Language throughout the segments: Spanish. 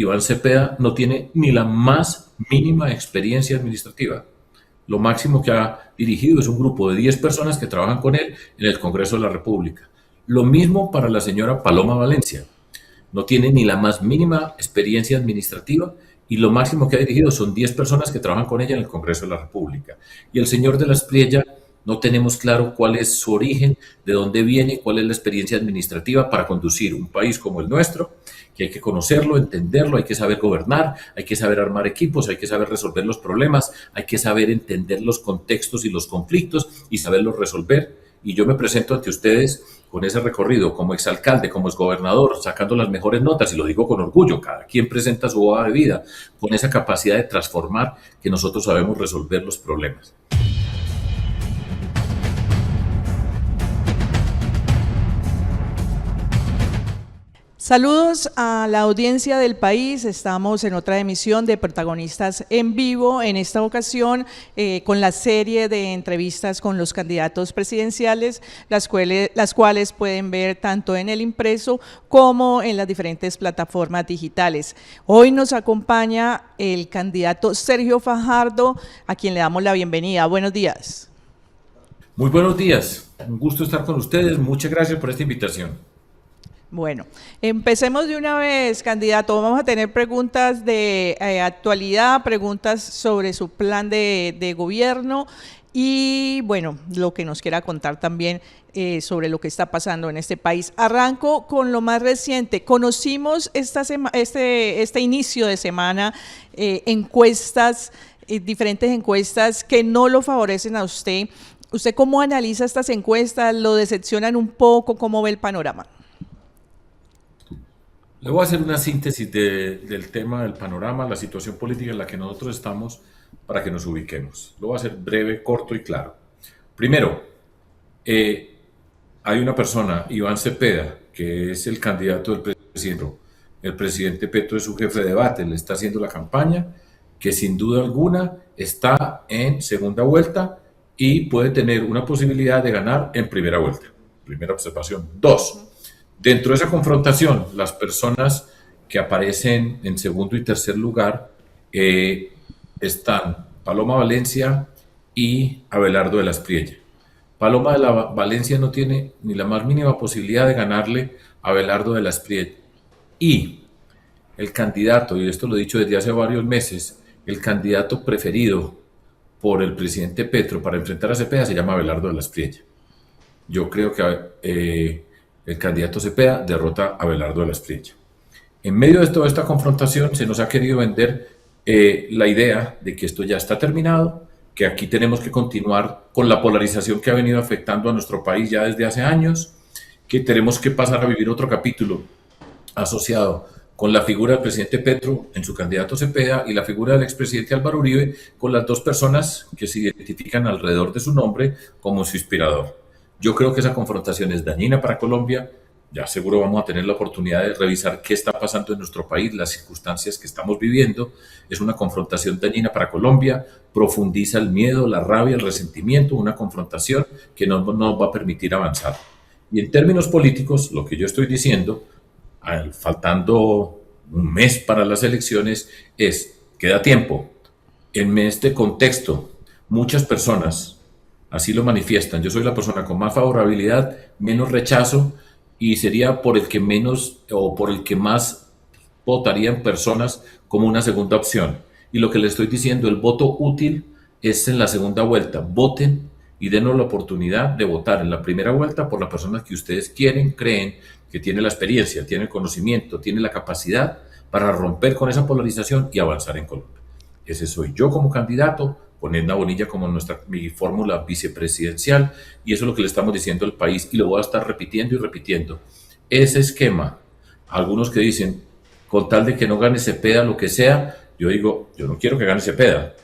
Iván Cepeda no tiene ni la más mínima experiencia administrativa. Lo máximo que ha dirigido es un grupo de 10 personas que trabajan con él en el Congreso de la República. Lo mismo para la señora Paloma Valencia. No tiene ni la más mínima experiencia administrativa y lo máximo que ha dirigido son 10 personas que trabajan con ella en el Congreso de la República. Y el señor de la Espriella, no tenemos claro cuál es su origen, de dónde viene, cuál es la experiencia administrativa para conducir un país como el nuestro, que hay que conocerlo, entenderlo, hay que saber gobernar, hay que saber armar equipos, hay que saber resolver los problemas, hay que saber entender los contextos y los conflictos y saberlos resolver. Y yo me presento ante ustedes con ese recorrido como exalcalde, como exgobernador, sacando las mejores notas, y lo digo con orgullo, cada quien presenta su hoja de vida, con esa capacidad de transformar que nosotros sabemos resolver los problemas. Saludos a la audiencia del país. Estamos en otra emisión de Protagonistas en Vivo, en esta ocasión con la serie de entrevistas con los candidatos presidenciales, las cuales pueden ver tanto en el impreso como en las diferentes plataformas digitales. Hoy nos acompaña el candidato Sergio Fajardo, a quien le damos la bienvenida. Buenos días. Muy buenos días, un gusto estar con ustedes, muchas gracias por esta invitación. Bueno, empecemos de una vez, candidato. Vamos a tener preguntas de actualidad, preguntas sobre su plan de gobierno y, bueno, lo que nos quiera contar también sobre lo que está pasando en este país. Arranco con lo más reciente. Conocimos este inicio de semana encuestas, diferentes encuestas que no lo favorecen a usted. ¿Usted cómo analiza estas encuestas? ¿Lo decepcionan un poco? ¿Cómo ve el panorama? Le voy a hacer una síntesis del tema, del panorama, la situación política en la que nosotros estamos para que nos ubiquemos. Lo voy a hacer breve, corto y claro. Primero, hay una persona, Iván Cepeda, que es el candidato del presidente. El presidente Petro es su jefe de debate, le está haciendo la campaña, que sin duda alguna está en segunda vuelta y puede tener una posibilidad de ganar en primera vuelta. Primera observación. Dos, dentro de esa confrontación, las personas que aparecen en segundo y tercer lugar están Paloma Valencia y Abelardo de la Espriella. Paloma de la Valencia no tiene ni la más mínima posibilidad de ganarle a Abelardo de la Espriella. Y el candidato, y esto lo he dicho desde hace varios meses, el candidato preferido por el presidente Petro para enfrentar a Cepeda se llama Abelardo de la Espriella. Yo creo que el candidato Cepeda derrota a Abelardo de la Espriella. En medio de toda esta confrontación se nos ha querido vender la idea de que esto ya está terminado, que aquí tenemos que continuar con la polarización que ha venido afectando a nuestro país ya desde hace años, que tenemos que pasar a vivir otro capítulo asociado con la figura del presidente Petro en su candidato Cepeda y la figura del expresidente Álvaro Uribe, con las dos personas que se identifican alrededor de su nombre como su inspirador. Yo creo que esa confrontación es dañina para Colombia. Ya seguro vamos a tener la oportunidad de revisar qué está pasando en nuestro país, las circunstancias que estamos viviendo. Es una confrontación dañina para Colombia, profundiza el miedo, la rabia, el resentimiento, una confrontación que no nos va a permitir avanzar. Y en términos políticos, lo que yo estoy diciendo, faltando un mes para las elecciones, queda tiempo. En este contexto, muchas personas así lo manifiestan. Yo soy la persona con más favorabilidad, menos rechazo, y sería por el que menos o por el que más votarían personas como una segunda opción. Y lo que les estoy diciendo, el voto útil es en la segunda vuelta. Voten y denos la oportunidad de votar en la primera vuelta por la persona que ustedes quieren, creen que tiene la experiencia, tiene el conocimiento, tiene la capacidad para romper con esa polarización y avanzar en Colombia. Ese soy yo como candidato, con Edna Bonilla como mi fórmula vicepresidencial, y eso es lo que le estamos diciendo al país, y lo voy a estar repitiendo y repitiendo. Ese esquema, algunos que dicen, con tal de que no gane Cepeda, lo que sea, yo digo, yo no quiero que gane Cepeda,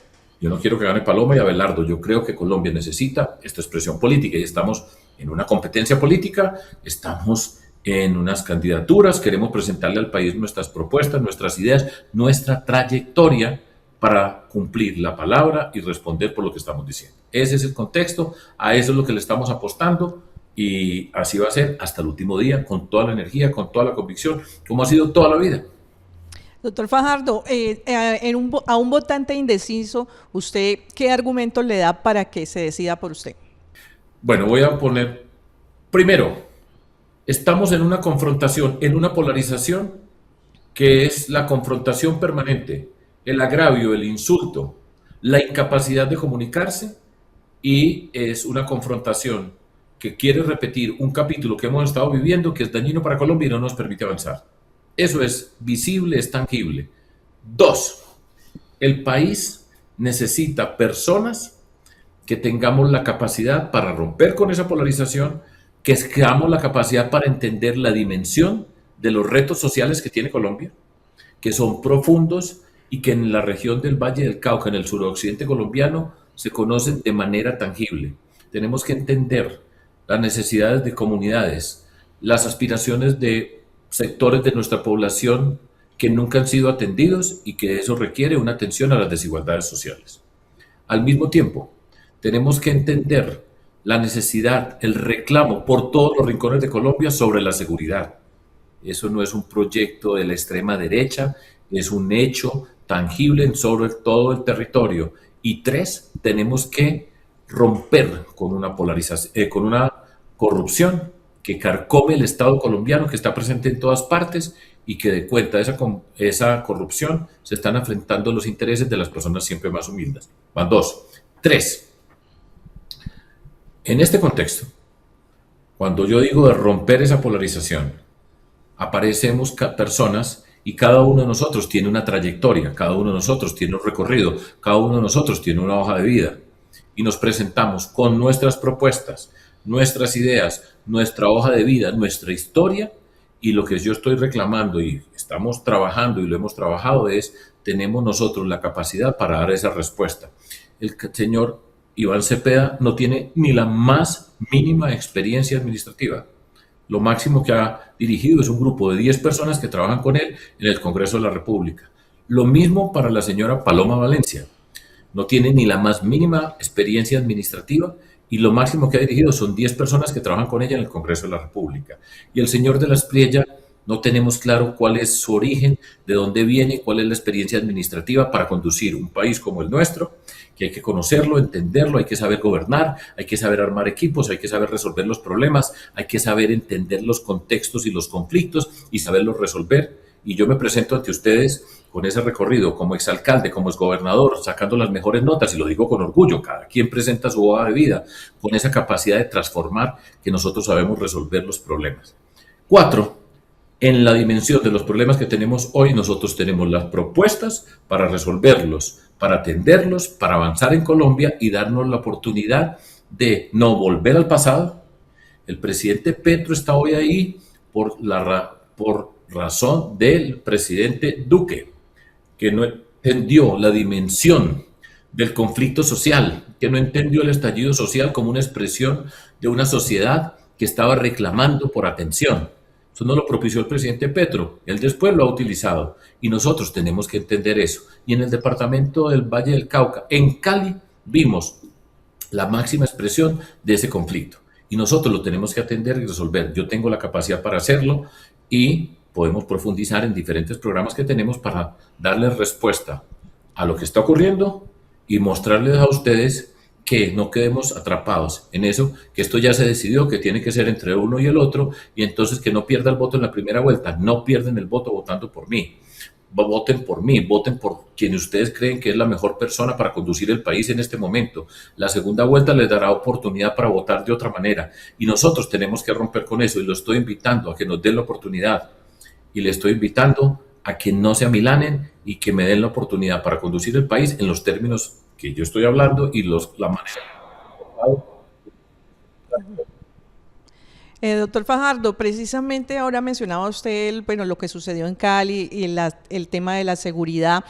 yo no quiero que gane Paloma y Abelardo, yo creo que Colombia necesita esta expresión política, y estamos en una competencia política, estamos en unas candidaturas, queremos presentarle al país nuestras propuestas, nuestras ideas, nuestra trayectoria, para cumplir la palabra y responder por lo que estamos diciendo. Ese es el contexto, a eso es lo que le estamos apostando, y así va a ser hasta el último día, con toda la energía, con toda la convicción, como ha sido toda la vida. Doctor Fajardo, a un votante indeciso, ¿usted qué argumentos le da para que se decida por usted? Bueno, voy a poner, primero, estamos en una confrontación, en una polarización que es la confrontación permanente, el agravio, el insulto, la incapacidad de comunicarse, y es una confrontación que quiere repetir un capítulo que hemos estado viviendo que es dañino para Colombia y no nos permite avanzar. Eso es visible, es tangible. Dos, el país necesita personas que tengamos la capacidad para romper con esa polarización, que tengamos la capacidad para entender la dimensión de los retos sociales que tiene Colombia, que son profundos y que en la región del Valle del Cauca, en el suroccidente colombiano, se conocen de manera tangible. Tenemos que entender las necesidades de comunidades, las aspiraciones de sectores de nuestra población que nunca han sido atendidos y que eso requiere una atención a las desigualdades sociales. Al mismo tiempo, tenemos que entender la necesidad, el reclamo por todos los rincones de Colombia sobre la seguridad. Eso no es un proyecto de la extrema derecha, es un hecho tangible sobre todo el territorio. Y tres, tenemos que romper con una polarización, con una corrupción que carcome el Estado colombiano, que está presente en todas partes y que de cuenta de esa corrupción se están enfrentando los intereses de las personas siempre más humildes. Van dos. Tres, en este contexto, cuando yo digo de romper esa polarización, aparecemos personas y cada uno de nosotros tiene una trayectoria, cada uno de nosotros tiene un recorrido, cada uno de nosotros tiene una hoja de vida y nos presentamos con nuestras propuestas, nuestras ideas, nuestra hoja de vida, nuestra historia, y lo que yo estoy reclamando y estamos trabajando y lo hemos trabajado es, tenemos nosotros la capacidad para dar esa respuesta. El señor Iván Cepeda no tiene ni la más mínima experiencia administrativa. Lo máximo que ha dirigido es un grupo de 10 personas que trabajan con él en el Congreso de la República. Lo mismo para la señora Paloma Valencia. No tiene ni la más mínima experiencia administrativa y lo máximo que ha dirigido son 10 personas que trabajan con ella en el Congreso de la República. Y el señor de la Espriella, no tenemos claro cuál es su origen, de dónde viene, cuál es la experiencia administrativa para conducir un país como el nuestro, que hay que conocerlo, entenderlo, hay que saber gobernar, hay que saber armar equipos, hay que saber resolver los problemas, hay que saber entender los contextos y los conflictos y saberlos resolver. Y yo me presento ante ustedes con ese recorrido como exalcalde, como exgobernador, sacando las mejores notas, y lo digo con orgullo, cada quien presenta su hoja de vida, con esa capacidad de transformar que nosotros sabemos resolver los problemas. 4. En la dimensión de los problemas que tenemos hoy, nosotros tenemos las propuestas para resolverlos, para atenderlos, para avanzar en Colombia y darnos la oportunidad de no volver al pasado. El presidente Petro está hoy ahí por razón del presidente Duque, que no entendió la dimensión del conflicto social, que no entendió el estallido social como una expresión de una sociedad que estaba reclamando por atención. Eso no lo propició el presidente Petro, él después lo ha utilizado y nosotros tenemos que entender eso. Y en el departamento del Valle del Cauca, en Cali, vimos la máxima expresión de ese conflicto y nosotros lo tenemos que atender y resolver. Yo tengo la capacidad para hacerlo y podemos profundizar en diferentes programas que tenemos para darles respuesta a lo que está ocurriendo y mostrarles a ustedes que no quedemos atrapados en eso, que esto ya se decidió, que tiene que ser entre uno y el otro, y entonces que no pierda el voto en la primera vuelta. No pierden el voto votando por mí. Voten por mí, voten por quien ustedes creen que es la mejor persona para conducir el país en este momento. La segunda vuelta les dará oportunidad para votar de otra manera, y nosotros tenemos que romper con eso, y lo estoy invitando a que nos den la oportunidad, y le estoy invitando a que no se amilanen y que me den la oportunidad para conducir el país en los términos que yo estoy hablando y la manera. Doctor Fajardo, precisamente ahora mencionaba usted bueno, lo que sucedió en Cali y el tema de la seguridad.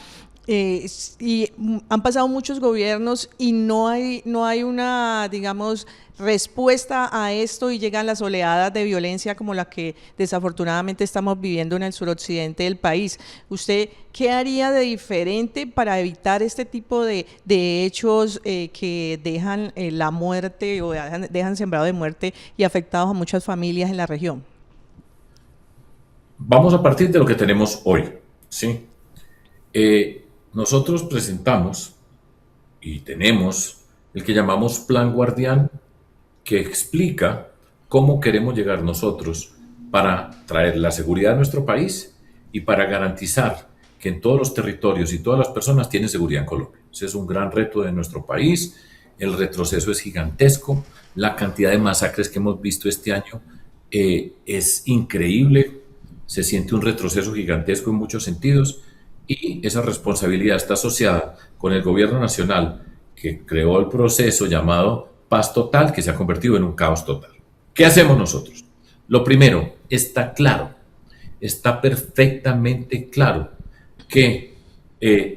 Y han pasado muchos gobiernos y no hay una, digamos, respuesta a esto y llegan las oleadas de violencia como la que desafortunadamente estamos viviendo en el suroccidente del país. ¿Usted qué haría de diferente para evitar este tipo de hechos que dejan la muerte o dejan sembrado de muerte y afectados a muchas familias en la región? Vamos a partir de lo que tenemos hoy, ¿sí? Nosotros presentamos y tenemos el que llamamos Plan Guardián, que explica cómo queremos llegar nosotros para traer la seguridad a nuestro país y para garantizar que en todos los territorios y todas las personas tienen seguridad en Colombia. Ese es un gran reto de nuestro país. El retroceso es gigantesco. La cantidad de masacres que hemos visto este año es increíble. Se siente un retroceso gigantesco en muchos sentidos y esa responsabilidad está asociada con el gobierno nacional que creó el proceso llamado paz total, que se ha convertido en un caos total. ¿Qué hacemos nosotros? Lo primero, está claro, está perfectamente claro que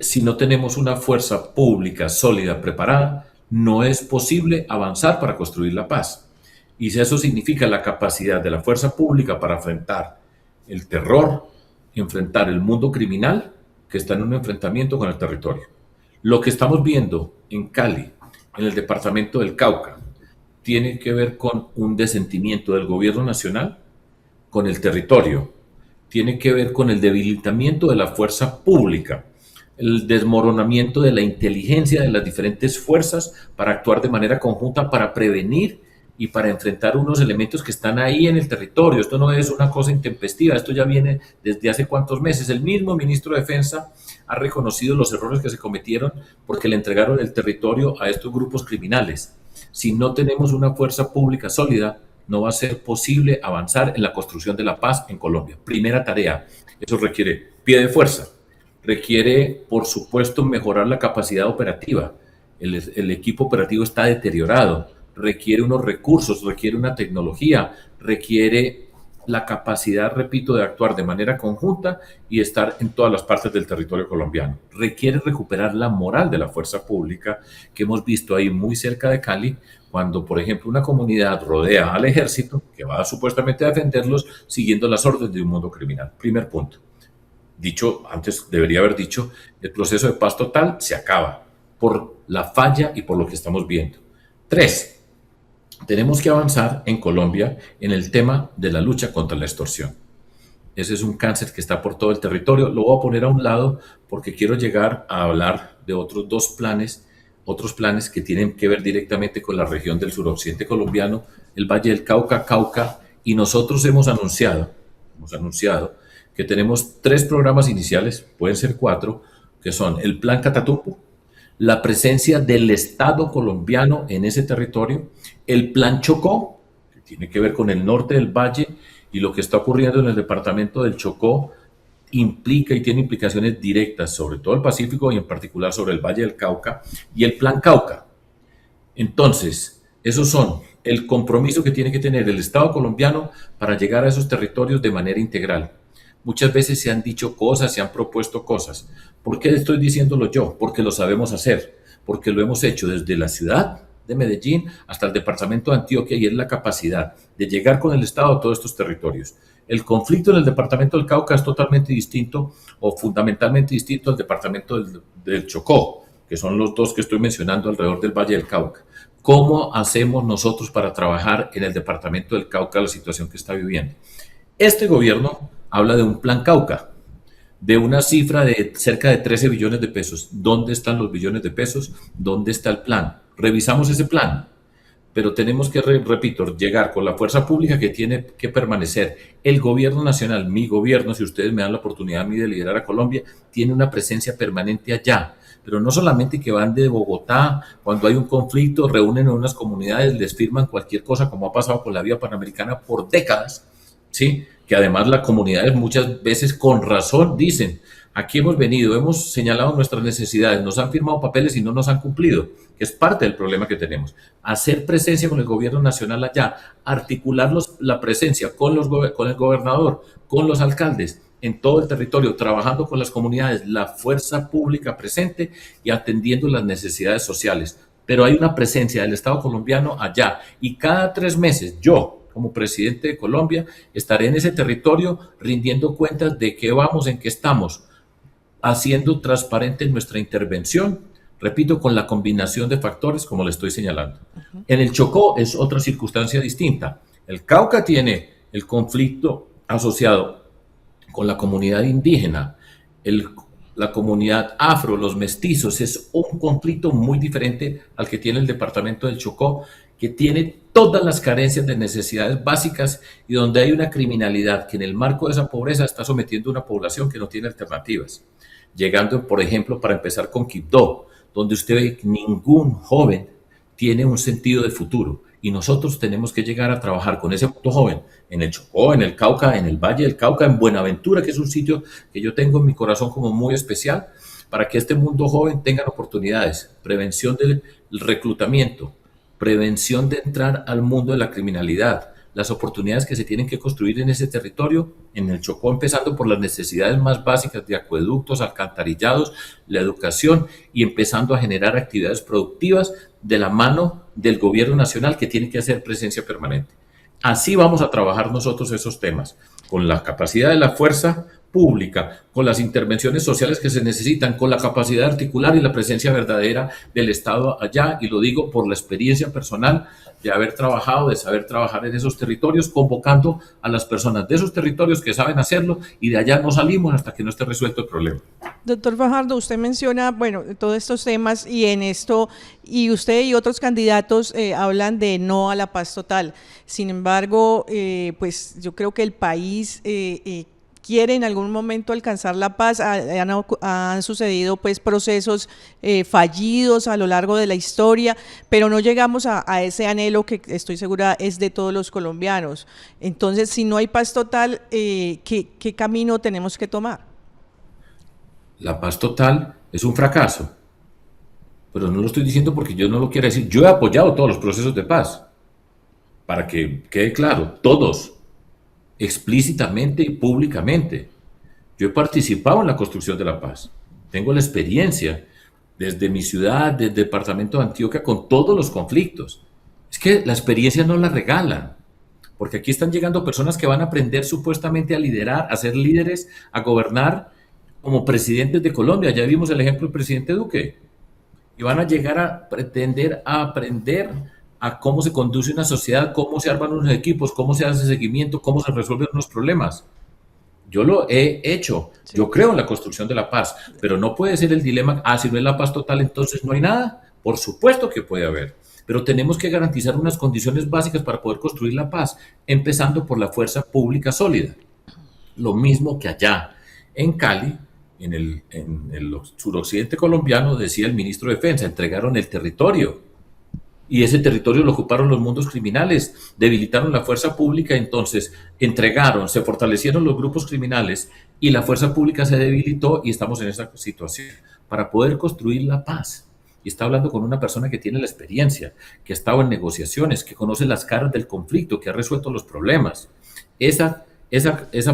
si no tenemos una fuerza pública sólida, preparada, no es posible avanzar para construir la paz. Y si eso significa la capacidad de la fuerza pública para enfrentar el terror, enfrentar el mundo criminal, que está en un enfrentamiento con el territorio. Lo que estamos viendo en Cali, en el departamento del Cauca, tiene que ver con un desentimiento del gobierno nacional con el territorio, tiene que ver con el debilitamiento de la fuerza pública, el desmoronamiento de la inteligencia de las diferentes fuerzas para actuar de manera conjunta, para prevenir y para enfrentar unos elementos que están ahí en el territorio. Esto no es una cosa intempestiva, esto ya viene desde hace cuántos meses. El mismo ministro de Defensa ha reconocido los errores que se cometieron porque le entregaron el territorio a estos grupos criminales. Si no tenemos una fuerza pública sólida, no va a ser posible avanzar en la construcción de la paz en Colombia. Primera tarea, eso requiere pie de fuerza, requiere, por supuesto, mejorar la capacidad operativa. El equipo operativo está deteriorado, requiere unos recursos, requiere una tecnología, requiere la capacidad, repito, de actuar de manera conjunta y estar en todas las partes del territorio colombiano. Requiere recuperar la moral de la fuerza pública que hemos visto ahí muy cerca de Cali, cuando, por ejemplo, una comunidad rodea al ejército que va supuestamente a defenderlos siguiendo las órdenes de un mundo criminal. Primer punto. Dicho, antes debería haber dicho, el proceso de paz total se acaba por la falla y por lo que estamos viendo. 3. Tenemos que avanzar en Colombia en el tema de la lucha contra la extorsión. Ese es un cáncer que está por todo el territorio. Lo voy a poner a un lado porque quiero llegar a hablar de otros planes que tienen que ver directamente con la región del suroccidente colombiano, el Valle del Cauca, y nosotros hemos anunciado que tenemos 3 programas iniciales, pueden ser 4, que son el Plan Catatumbo, la presencia del Estado colombiano en ese territorio, el Plan Chocó, que tiene que ver con el norte del valle y lo que está ocurriendo en el departamento del Chocó, implica y tiene implicaciones directas sobre todo el Pacífico y en particular sobre el Valle del Cauca, y el Plan Cauca. Entonces, esos son el compromiso que tiene que tener el Estado colombiano para llegar a esos territorios de manera integral. Muchas veces se han dicho cosas, se han propuesto cosas. ¿Por qué estoy diciéndolo yo? Porque lo sabemos hacer, porque lo hemos hecho desde la ciudad de Medellín hasta el departamento de Antioquia, y es la capacidad de llegar con el Estado a todos estos territorios. El conflicto en el departamento del Cauca es totalmente distinto o fundamentalmente distinto al departamento del Chocó, que son los 2 que estoy mencionando alrededor del Valle del Cauca. ¿Cómo hacemos nosotros para trabajar en el departamento del Cauca la situación que está viviendo? Este gobierno habla de un Plan Cauca, de una cifra de cerca de 13 billones de pesos. ¿Dónde están los billones de pesos? ¿Dónde está el plan? Revisamos ese plan, pero tenemos que, repito, llegar con la fuerza pública que tiene que permanecer. El gobierno nacional, mi gobierno, si ustedes me dan la oportunidad a mí de liderar a Colombia, tiene una presencia permanente allá. Pero no solamente que van de Bogotá, cuando hay un conflicto, reúnen en unas comunidades, les firman cualquier cosa, como ha pasado con la vía panamericana por décadas, ¿sí? Que además las comunidades muchas veces con razón dicen, aquí hemos venido, hemos señalado nuestras necesidades, nos han firmado papeles y no nos han cumplido, que es parte del problema que tenemos. Hacer presencia con el gobierno nacional allá, articular la presencia con el gobernador, con los alcaldes, en todo el territorio, trabajando con las comunidades, la fuerza pública presente y atendiendo las necesidades sociales. Pero hay una presencia del Estado colombiano allá, y cada 3 meses yo, como presidente de Colombia, estaré en ese territorio rindiendo cuentas de qué vamos, en qué estamos, haciendo transparente nuestra intervención, repito, con la combinación de factores como le estoy señalando. En el Chocó es otra circunstancia distinta. El Cauca tiene el conflicto asociado con la comunidad indígena, la comunidad afro, los mestizos, es un conflicto muy diferente al que tiene el departamento del Chocó, que tiene todas las carencias de necesidades básicas y donde hay una criminalidad que en el marco de esa pobreza está sometiendo a una población que no tiene alternativas. Llegando, por ejemplo, para empezar con Quibdó, donde usted ve que ningún joven tiene un sentido de futuro. Y nosotros tenemos que llegar a trabajar con ese mundo joven en el Chocó, en el Cauca, en el Valle del Cauca, en Buenaventura, que es un sitio que yo tengo en mi corazón como muy especial, para que este mundo joven tenga oportunidades. Prevención del reclutamiento, prevención de entrar al mundo de la criminalidad, las oportunidades que se tienen que construir en ese territorio, en el Chocó, empezando por las necesidades más básicas de acueductos, alcantarillados, la educación y empezando a generar actividades productivas de la mano del gobierno nacional que tiene que hacer presencia permanente. Así vamos a trabajar nosotros esos temas, con la capacidad de la fuerza pública, con las intervenciones sociales que se necesitan, con la capacidad de articular y la presencia verdadera del Estado allá, y lo digo por la experiencia personal de haber trabajado, de saber trabajar en esos territorios, convocando a las personas de esos territorios que saben hacerlo, y de allá no salimos hasta que no esté resuelto el problema. Doctor Fajardo, usted menciona, bueno, todos estos temas y en esto, y usted y otros candidatos hablan de no a la paz total. Sin embargo, pues yo creo que el país quiere en algún momento alcanzar la paz. Han sucedido pues procesos fallidos a lo largo de la historia, pero no llegamos a ese anhelo que estoy segura es de todos los colombianos. Entonces, si no hay paz total, ¿qué camino tenemos que tomar? La paz total es un fracaso, pero no lo estoy diciendo porque yo no lo quiera decir. Yo he apoyado todos los procesos de paz, para que quede claro, todos, explícitamente y públicamente. Yo he participado en la construcción de la paz. Tengo la experiencia desde mi ciudad, desde el departamento de Antioquia, con todos los conflictos. Es que la experiencia no la regalan, porque aquí están llegando personas que van a aprender supuestamente a liderar, a ser líderes, a gobernar como presidentes de Colombia. Ya vimos el ejemplo del presidente Duque. Y van a llegar a pretender a aprender a cómo se conduce una sociedad, cómo se arman unos equipos, cómo se hace seguimiento, cómo se resuelven unos problemas. Yo lo he hecho. Sí. Yo creo en la construcción de la paz, pero no puede ser el dilema, si no es la paz total, entonces no hay nada. Por supuesto que puede haber, pero tenemos que garantizar unas condiciones básicas para poder construir la paz, empezando por la fuerza pública sólida. Lo mismo que allá en Cali, en el suroccidente colombiano, decía el ministro de Defensa, entregaron el territorio. Y ese territorio lo ocuparon los mundos criminales, debilitaron la fuerza pública, entonces entregaron, se fortalecieron los grupos criminales y la fuerza pública se debilitó y estamos en esa situación. Para poder construir la paz, y está hablando con una persona que tiene la experiencia, que ha estado en negociaciones, que conoce las caras del conflicto, que ha resuelto los problemas. Esa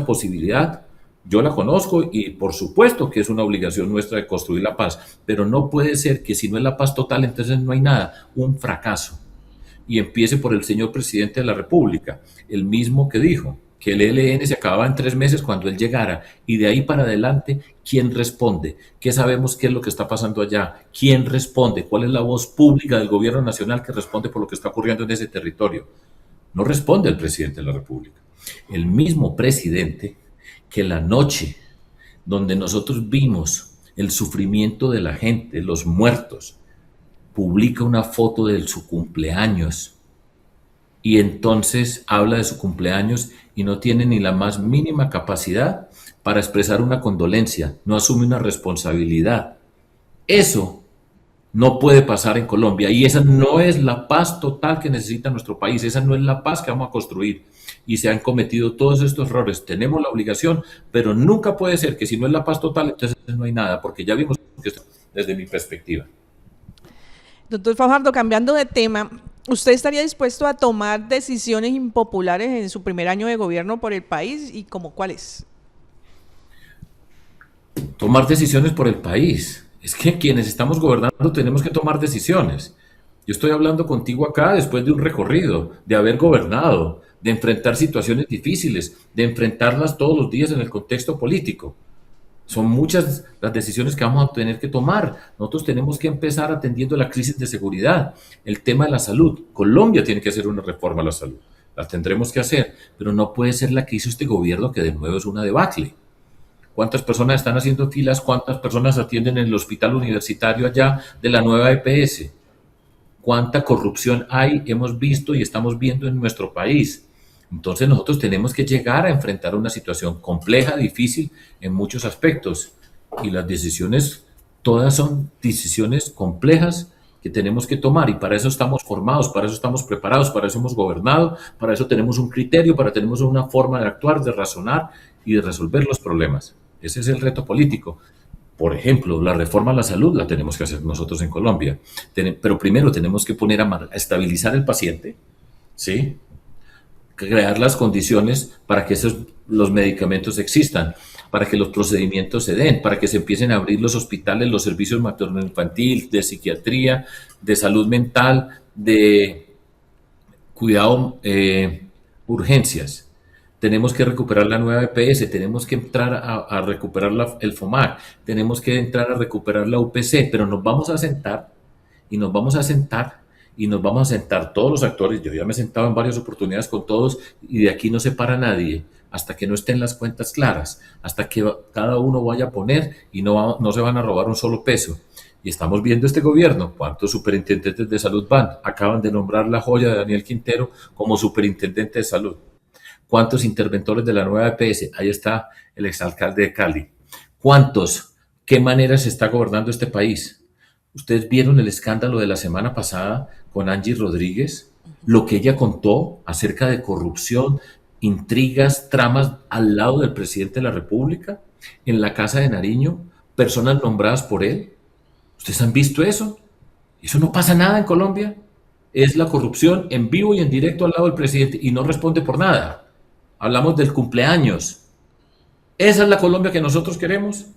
posibilidad yo la conozco y por supuesto que es una obligación nuestra de construir la paz, pero no puede ser que si no es la paz total, entonces no hay nada, un fracaso. Y empiece por el señor presidente de la República, el mismo que dijo que el ELN se acababa en 3 meses cuando él llegara, y de ahí para adelante, ¿quién responde? ¿Qué sabemos qué es lo que está pasando allá? ¿Quién responde? ¿Cuál es la voz pública del gobierno nacional que responde por lo que está ocurriendo en ese territorio? No responde el presidente de la República. El mismo presidente que la noche donde nosotros vimos el sufrimiento de la gente, los muertos, publica una foto de su cumpleaños y entonces habla de su cumpleaños y no tiene ni la más mínima capacidad para expresar una condolencia, no asume una responsabilidad. Eso no puede pasar en Colombia y esa no es la paz total que necesita nuestro país, esa no es la paz que vamos a construir. Y se han cometido todos estos errores. Tenemos la obligación, pero nunca puede ser que si no es la paz total, entonces no hay nada, porque ya vimos que esto desde mi perspectiva. Doctor Fajardo, cambiando de tema, ¿usted estaría dispuesto a tomar decisiones impopulares en su primer año de gobierno por el país y como cuáles? Tomar decisiones por el país. Es que quienes estamos gobernando tenemos que tomar decisiones. Yo estoy hablando contigo acá después de un recorrido, de haber gobernado, de enfrentar situaciones difíciles, de enfrentarlas todos los días en el contexto político. Son muchas las decisiones que vamos a tener que tomar. Nosotros tenemos que empezar atendiendo la crisis de seguridad, el tema de la salud. Colombia tiene que hacer una reforma a la salud. La tendremos que hacer, pero no puede ser la que hizo este gobierno, que de nuevo es una debacle. ¿Cuántas personas están haciendo filas? ¿Cuántas personas atienden en el hospital universitario allá de la nueva EPS? ¿Cuánta corrupción hay, hemos visto y estamos viendo en nuestro país? Entonces nosotros tenemos que llegar a enfrentar una situación compleja, difícil en muchos aspectos. Y las decisiones, todas son decisiones complejas que tenemos que tomar, y para eso estamos formados, para eso estamos preparados, para eso hemos gobernado, para eso tenemos un criterio, para tenemos una forma de actuar, de razonar y de resolver los problemas. Ese es el reto político. Por ejemplo, la reforma a la salud la tenemos que hacer nosotros en Colombia, pero primero tenemos que poner a estabilizar el paciente, ¿sí? Crear las condiciones para que los medicamentos existan, para que los procedimientos se den, para que se empiecen a abrir los hospitales, los servicios materno-infantil, de psiquiatría, de salud mental, de cuidado, urgencias. Tenemos que recuperar la nueva EPS, tenemos que entrar a recuperar el FOMAC, tenemos que entrar a recuperar la UPC, pero nos vamos a sentar y nos vamos a sentar y nos vamos a sentar todos los actores. Yo ya me he sentado en varias oportunidades con todos y de aquí no se para nadie hasta que no estén las cuentas claras, hasta que cada uno vaya a poner y no se van a robar un solo peso. Y estamos viendo este gobierno, cuántos superintendentes de salud van. Acaban de nombrar la joya de Daniel Quintero como superintendente de salud. ¿Cuántos interventores de la nueva EPS? Ahí está el exalcalde de Cali. ¿Cuántos? ¿Qué manera se está gobernando este país? Ustedes vieron el escándalo de la semana pasada con Angie Rodríguez, lo que ella contó acerca de corrupción, intrigas, tramas al lado del presidente de la República, en la Casa de Nariño, personas nombradas por él. ¿Ustedes han visto eso? Eso no pasa nada en Colombia. Es la corrupción en vivo y en directo al lado del presidente y no responde por nada. Hablamos del cumpleaños. ¿Esa es la Colombia que nosotros queremos?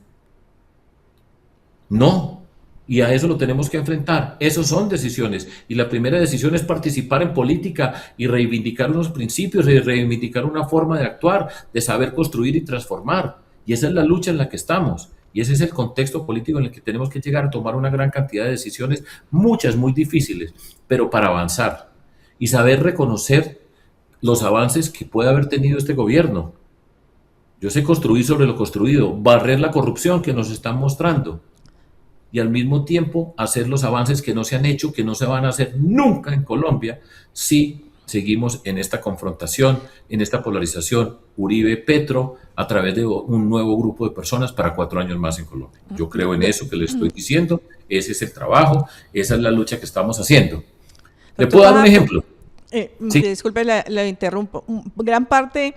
No. Y a eso lo tenemos que enfrentar. Esas son decisiones. Y la primera decisión es participar en política y reivindicar unos principios y reivindicar una forma de actuar, de saber construir y transformar. Y esa es la lucha en la que estamos. Y ese es el contexto político en el que tenemos que llegar a tomar una gran cantidad de decisiones, muchas muy difíciles, pero para avanzar y saber reconocer los avances que puede haber tenido este gobierno. Yo sé construir sobre lo construido, barrer la corrupción que nos están mostrando y al mismo tiempo hacer los avances que no se han hecho, que no se van a hacer nunca en Colombia si seguimos en esta confrontación, en esta polarización Uribe-Petro a través de un nuevo grupo de personas para 4 años más en Colombia. Yo creo en eso que les estoy diciendo, ese es el trabajo, esa es la lucha que estamos haciendo. ¿Le puedo dar un ejemplo? Sí. Disculpe, la interrumpo. Gran parte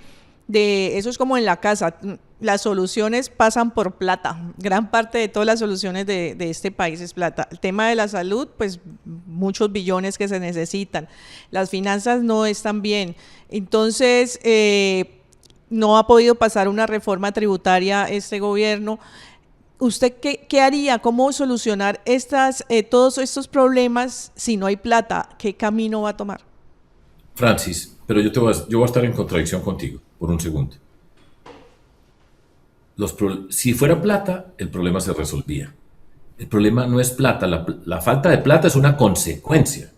de eso es como en la casa. Las soluciones pasan por plata. Gran parte de todas las soluciones de este país es plata. El tema de la salud, pues muchos billones que se necesitan. Las finanzas no están bien. Entonces, no ha podido pasar una reforma tributaria este gobierno. ¿Usted qué haría? ¿Cómo solucionar todos estos problemas si no hay plata? ¿Qué camino va a tomar? Francis, pero yo voy a estar en contradicción contigo por un segundo. Si fuera plata, el problema se resolvía. El problema no es plata, la falta de plata es una consecuencia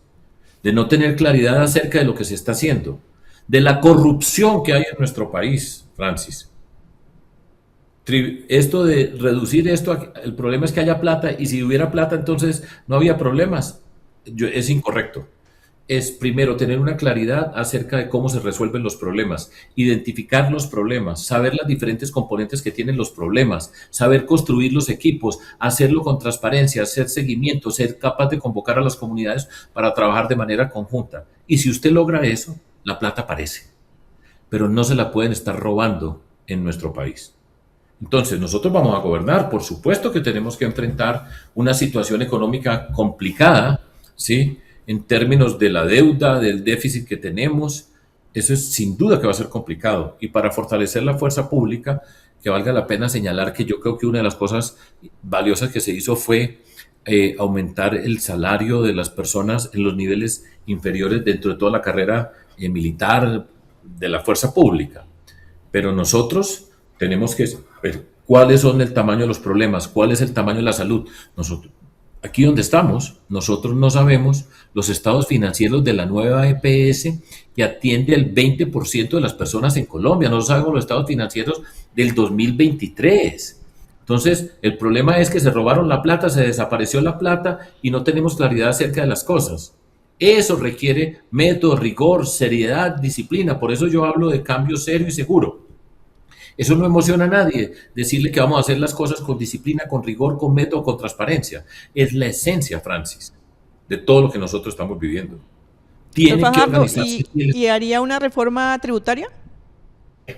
de no tener claridad acerca de lo que se está haciendo, de la corrupción que hay en nuestro país, Francis. Esto de reducir esto, el problema es que haya plata, y si hubiera plata entonces no había problemas. Es incorrecto. Es primero tener una claridad acerca de cómo se resuelven los problemas, identificar los problemas, saber las diferentes componentes que tienen los problemas, saber construir los equipos, hacerlo con transparencia, hacer seguimiento, ser capaz de convocar a las comunidades para trabajar de manera conjunta. Y si usted logra eso, la plata aparece, pero no se la pueden estar robando en nuestro país. Entonces, nosotros vamos a gobernar, por supuesto que tenemos que enfrentar una situación económica complicada, ¿sí?, en términos de la deuda, del déficit que tenemos. Eso es sin duda que va a ser complicado. Y para fortalecer la fuerza pública, que valga la pena señalar que yo creo que una de las cosas valiosas que se hizo fue aumentar el salario de las personas en los niveles inferiores dentro de toda la carrera militar de la fuerza pública. Pero nosotros tenemos que ver cuáles son el tamaño de los problemas, cuál es el tamaño de la salud. aquí donde estamos, nosotros no sabemos los estados financieros de la nueva EPS que atiende al 20% de las personas en Colombia. No sabemos los estados financieros del 2023. Entonces, el problema es que se robaron la plata, se desapareció la plata y no tenemos claridad acerca de las cosas. Eso requiere método, rigor, seriedad, disciplina. Por eso yo hablo de cambio serio y seguro. Eso no emociona a nadie, decirle que vamos a hacer las cosas con disciplina, con rigor, con método, con transparencia. Es la esencia, Francis, de todo lo que nosotros estamos viviendo. Doctor Tienen que Fajardo, organizarse. y haría una reforma tributaria?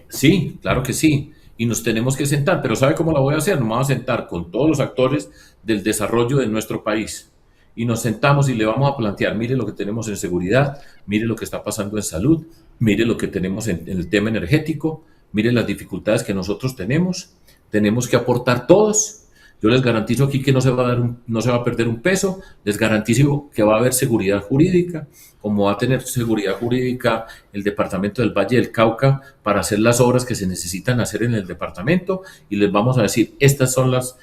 Sí, claro que sí. Y nos tenemos que sentar, pero ¿sabe cómo la voy a hacer? Nos vamos a sentar con todos los actores del desarrollo de nuestro país. Y nos sentamos y le vamos a plantear, mire lo que tenemos en seguridad, mire lo que está pasando en salud, mire lo que tenemos en el tema energético, mire las dificultades que nosotros tenemos que aportar todos. Yo les garantizo aquí que no se va a no se va a perder un peso, les garantizo que va a haber seguridad jurídica, como va a tener seguridad jurídica el departamento del Valle del Cauca para hacer las obras que se necesitan hacer en el departamento, y les vamos a decir, estos son los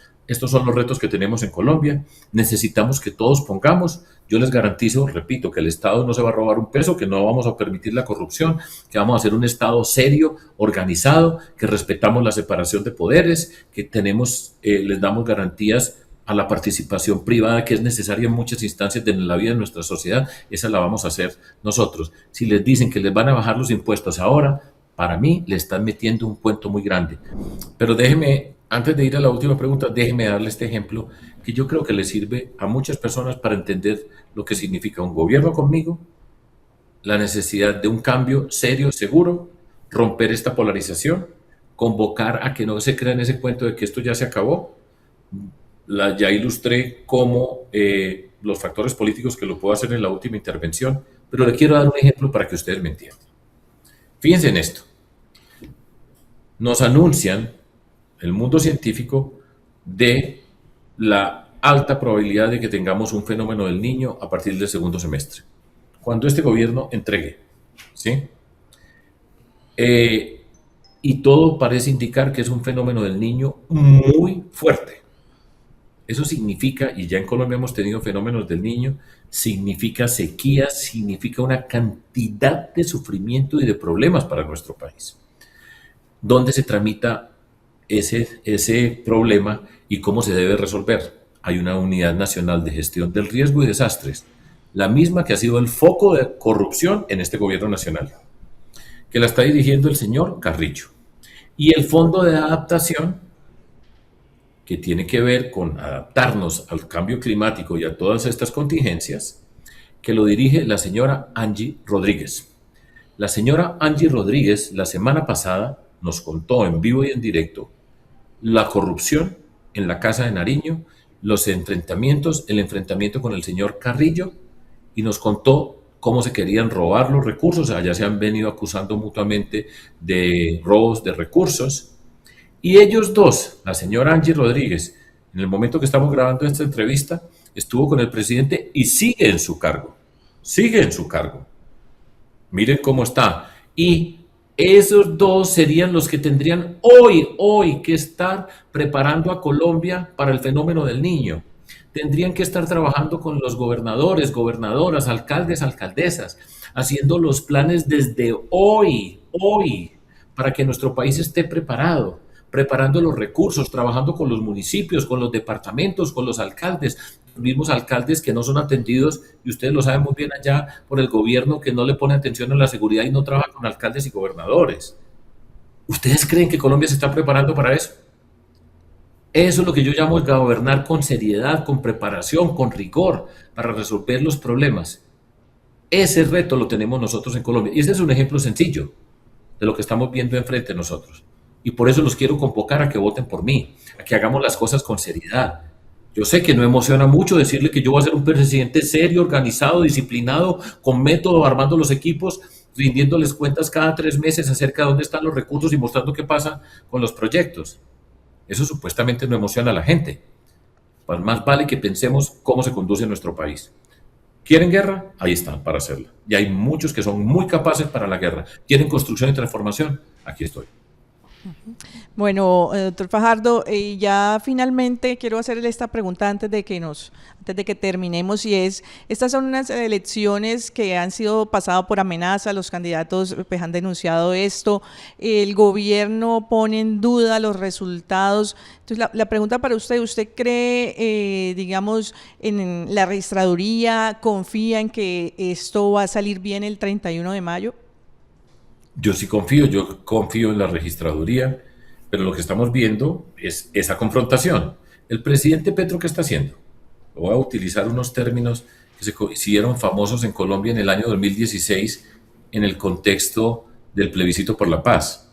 retos que tenemos en Colombia, necesitamos que todos pongamos. Yo les garantizo, repito, que el Estado no se va a robar un peso, que no vamos a permitir la corrupción, que vamos a hacer un Estado serio, organizado, que respetamos la separación de poderes, que les damos garantías a la participación privada que es necesaria en muchas instancias de la vida de nuestra sociedad. Esa la vamos a hacer nosotros. Si les dicen que les van a bajar los impuestos ahora, para mí le están metiendo un cuento muy grande. Pero déjeme, antes de ir a la última pregunta, déjeme darle este ejemplo que yo creo que le sirve a muchas personas para entender lo que significa un gobierno conmigo, la necesidad de un cambio serio, seguro, romper esta polarización, convocar a que no se crean ese cuento de que esto ya se acabó. Ya ilustré cómo los factores políticos, que lo puedo hacer en la última intervención, pero le quiero dar un ejemplo para que ustedes me entiendan. Fíjense en esto. Nos anuncian el mundo científico de la alta probabilidad de que tengamos un fenómeno del Niño a partir del segundo semestre, cuando este gobierno entregue, ¿sí? Y todo parece indicar que es un fenómeno del Niño muy fuerte. Eso significa, y ya en Colombia hemos tenido fenómenos del Niño, significa sequía, significa una cantidad de sufrimiento y de problemas para nuestro país. ¿Dónde se tramita ese problema y cómo se debe resolver? Hay una Unidad Nacional de Gestión del Riesgo y Desastres, la misma que ha sido el foco de corrupción en este gobierno nacional, que la está dirigiendo el señor Carrillo. Y el Fondo de Adaptación, que tiene que ver con adaptarnos al cambio climático y a todas estas contingencias, que lo dirige la señora Angie Rodríguez. La señora Angie Rodríguez la semana pasada nos contó en vivo y en directo la corrupción en la Casa de Nariño, los enfrentamientos, el enfrentamiento con el señor Carrillo, y nos contó cómo se querían robar los recursos. Allá se han venido acusando mutuamente de robos de recursos. Y ellos dos, la señora Angie Rodríguez, en el momento que estamos grabando esta entrevista, estuvo con el presidente y sigue en su cargo. Sigue en su cargo. Miren cómo está. Y esos dos serían los que tendrían hoy que estar preparando a Colombia para el fenómeno del Niño. Tendrían que estar trabajando con los gobernadores, gobernadoras, alcaldes, alcaldesas, haciendo los planes desde hoy, para que nuestro país esté preparado, preparando los recursos, trabajando con los municipios, con los departamentos, con los alcaldes, los mismos alcaldes que no son atendidos, y ustedes lo saben muy bien allá, por el gobierno que no le pone atención a la seguridad y no trabaja con alcaldes y gobernadores. ¿Ustedes creen que Colombia se está preparando para eso? Eso es lo que yo llamo gobernar con seriedad, con preparación, con rigor, para resolver los problemas. Ese reto lo tenemos nosotros en Colombia. Y este es un ejemplo sencillo de lo que estamos viendo enfrente de nosotros. Y por eso los quiero convocar a que voten por mí, a que hagamos las cosas con seriedad. Yo sé que no emociona mucho decirle que yo voy a ser un presidente serio, organizado, disciplinado, con método, armando los equipos, rindiéndoles cuentas cada 3 meses acerca de dónde están los recursos y mostrando qué pasa con los proyectos. Eso supuestamente no emociona a la gente. Pues más vale que pensemos cómo se conduce nuestro país. ¿Quieren guerra? Ahí están para hacerla. Y hay muchos que son muy capaces para la guerra. ¿Quieren construcción y transformación? Aquí estoy. Bueno, doctor Fajardo, ya finalmente quiero hacerle esta pregunta antes de que terminemos, y es, estas son unas elecciones que han sido pasadas por amenaza, los candidatos pues han denunciado esto, el gobierno pone en duda los resultados. Entonces, la pregunta para usted, ¿usted cree, digamos, en la registraduría, confía en que esto va a salir bien el 31 de mayo? Yo confío en la registraduría, pero lo que estamos viendo es esa confrontación. El presidente Petro, ¿qué está haciendo? Voy a utilizar unos términos que se hicieron famosos en Colombia en el año 2016 en el contexto del plebiscito por la paz,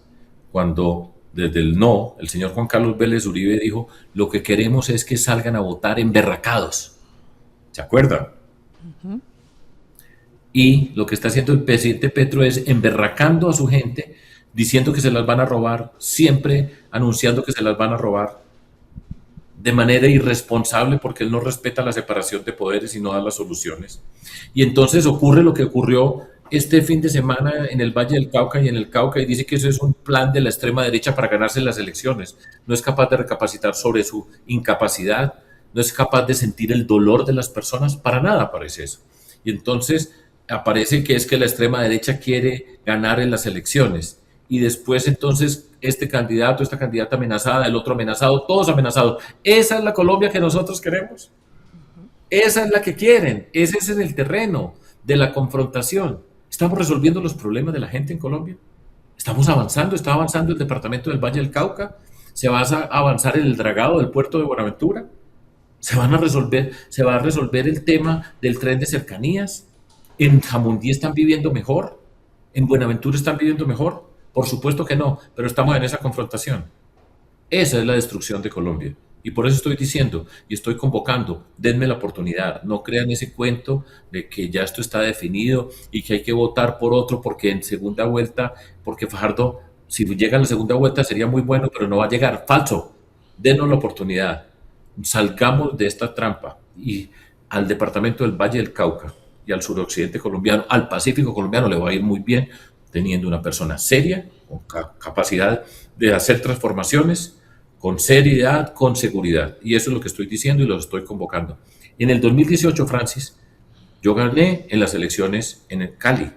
cuando desde el no, el señor Juan Carlos Vélez Uribe dijo, lo que queremos es que salgan a votar emberracados. ¿Se acuerdan? Y lo que está haciendo el presidente Petro es emberracando a su gente, diciendo que se las van a robar, siempre anunciando que se las van a robar, de manera irresponsable porque él no respeta la separación de poderes y no da las soluciones. Y entonces ocurre lo que ocurrió este fin de semana en el Valle del Cauca y en el Cauca, y dice que eso es un plan de la extrema derecha para ganarse las elecciones. No es capaz de recapacitar sobre su incapacidad, no es capaz de sentir el dolor de las personas, para nada parece eso. Y entonces aparece que es que la extrema derecha quiere ganar en las elecciones, y después entonces este candidato, esta candidata amenazada, el otro amenazado, todos amenazados. Esa es la Colombia que nosotros queremos. Esa es la que quieren. Ese es el terreno de la confrontación. ¿Estamos resolviendo los problemas de la gente en Colombia? ¿Estamos avanzando? ¿Está avanzando el departamento del Valle del Cauca? ¿Se va a avanzar el dragado del puerto de Buenaventura? ¿Se va a resolver el tema del tren de cercanías? ¿En Jamundí están viviendo mejor? ¿En Buenaventura están viviendo mejor? Por supuesto que no, pero estamos en esa confrontación. Esa es la destrucción de Colombia. Y por eso estoy diciendo y estoy convocando, denme la oportunidad, no crean ese cuento de que ya esto está definido y que hay que votar por otro porque en segunda vuelta, porque Fajardo, si llega a la segunda vuelta sería muy bueno, pero no va a llegar. Falso. Denos la oportunidad. Salgamos de esta trampa, y al departamento del Valle del Cauca y al suroccidente colombiano, al Pacífico colombiano le va a ir muy bien teniendo una persona seria, con capacidad de hacer transformaciones, con seriedad, con seguridad. Y eso es lo que estoy diciendo y lo estoy convocando. En el 2018, Francis, yo gané en las elecciones en el Cali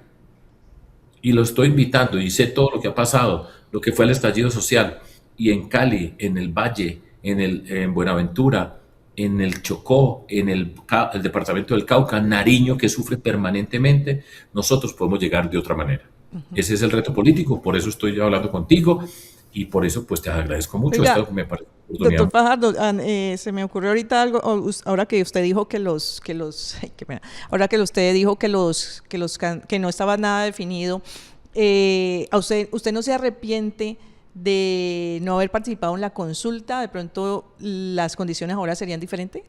y lo estoy invitando, y sé todo lo que ha pasado, lo que fue el estallido social, y en Cali, en el Valle, en Buenaventura, en el Chocó, en el departamento del Cauca, Nariño, que sufre permanentemente, nosotros podemos llegar de otra manera. Ese es el reto político, por eso estoy hablando contigo y por eso pues te agradezco mucho. Oiga, Esto me parece una doctor oportunidad. Fajardo, se me ocurrió ahorita algo, ahora que usted dijo ay, qué pena. Ahora que usted dijo que no estaba nada definido, usted no se arrepiente de no haber participado en la consulta. ¿De pronto las condiciones ahora serían diferentes?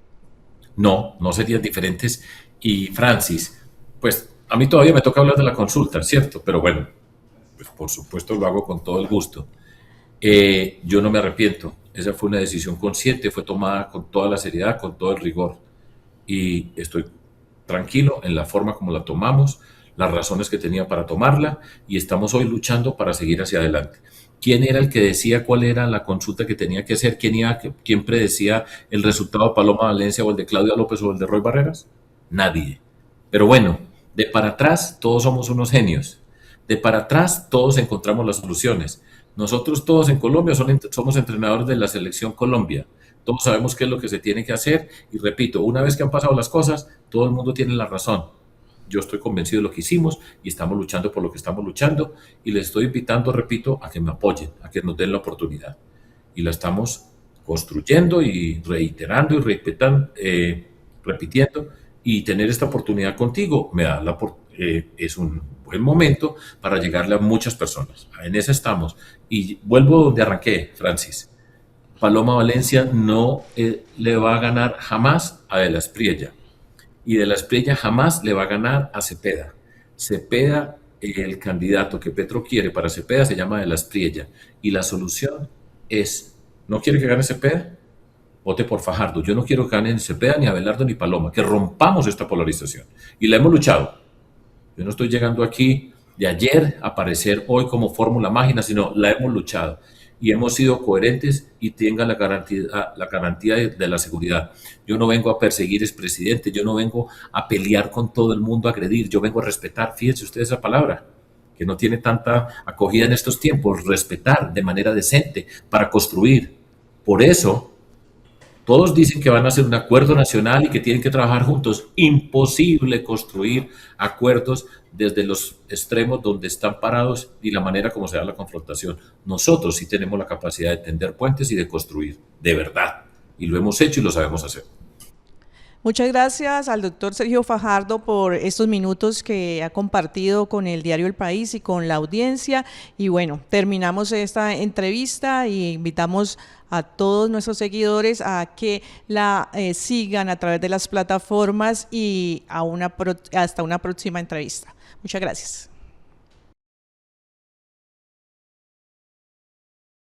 No, no serían diferentes. Y Francis, pues a mí todavía me toca hablar de la consulta, ¿cierto? Pero bueno, pues por supuesto lo hago con todo el gusto. Yo no me arrepiento. Esa fue una decisión consciente, fue tomada con toda la seriedad, con todo el rigor. Y estoy tranquilo en la forma como la tomamos, las razones que tenía para tomarla, y estamos hoy luchando para seguir hacia adelante. ¿Quién era el que decía cuál era la consulta que tenía que hacer? ¿Quién predecía el resultado de Paloma Valencia o el de Claudia López o el de Roy Barreras? Nadie. Pero bueno, de para atrás todos somos unos genios. De para atrás todos encontramos las soluciones. Nosotros todos en Colombia somos entrenadores de la selección Colombia. Todos sabemos qué es lo que se tiene que hacer, y repito, una vez que han pasado las cosas, todo el mundo tiene la razón. Yo estoy convencido de lo que hicimos y estamos luchando por lo que estamos luchando, y les estoy invitando, repito, a que me apoyen, a que nos den la oportunidad. Y la estamos construyendo y reiterando y repitiendo, y tener esta oportunidad contigo es un buen momento para llegarle a muchas personas. En esa estamos. Y vuelvo donde arranqué, Francis. Paloma Valencia no le va a ganar jamás a De la Espriella. Y De la Espriella jamás le va a ganar a Cepeda. Cepeda, el candidato que Petro quiere para Cepeda se llama De la Espriella. Y la solución es, ¿no quiere que gane Cepeda? Vote por Fajardo. Yo no quiero que gane ni Cepeda, ni Abelardo, ni Paloma. Que rompamos esta polarización. Y la hemos luchado. Yo no estoy llegando aquí de ayer a aparecer hoy como fórmula mágica, sino la hemos luchado. y hemos sido coherentes y tenga la garantía de la seguridad. Yo no vengo a perseguir expresidentes, yo no vengo a pelear con todo el mundo, a agredir, yo vengo a respetar, fíjense ustedes esa palabra, que no tiene tanta acogida en estos tiempos, respetar de manera decente para construir. Por eso, todos dicen que van a hacer un acuerdo nacional y que tienen que trabajar juntos. Imposible construir acuerdos desde los extremos donde están parados y la manera como se da la confrontación. Nosotros sí tenemos la capacidad de tender puentes y de construir, de verdad. Y lo hemos hecho y lo sabemos hacer. Muchas gracias al doctor Sergio Fajardo por estos minutos que ha compartido con el diario El País y con la audiencia. Y bueno, terminamos esta entrevista y invitamos a todos nuestros seguidores a que la sigan a través de las plataformas y hasta una próxima entrevista. Muchas gracias.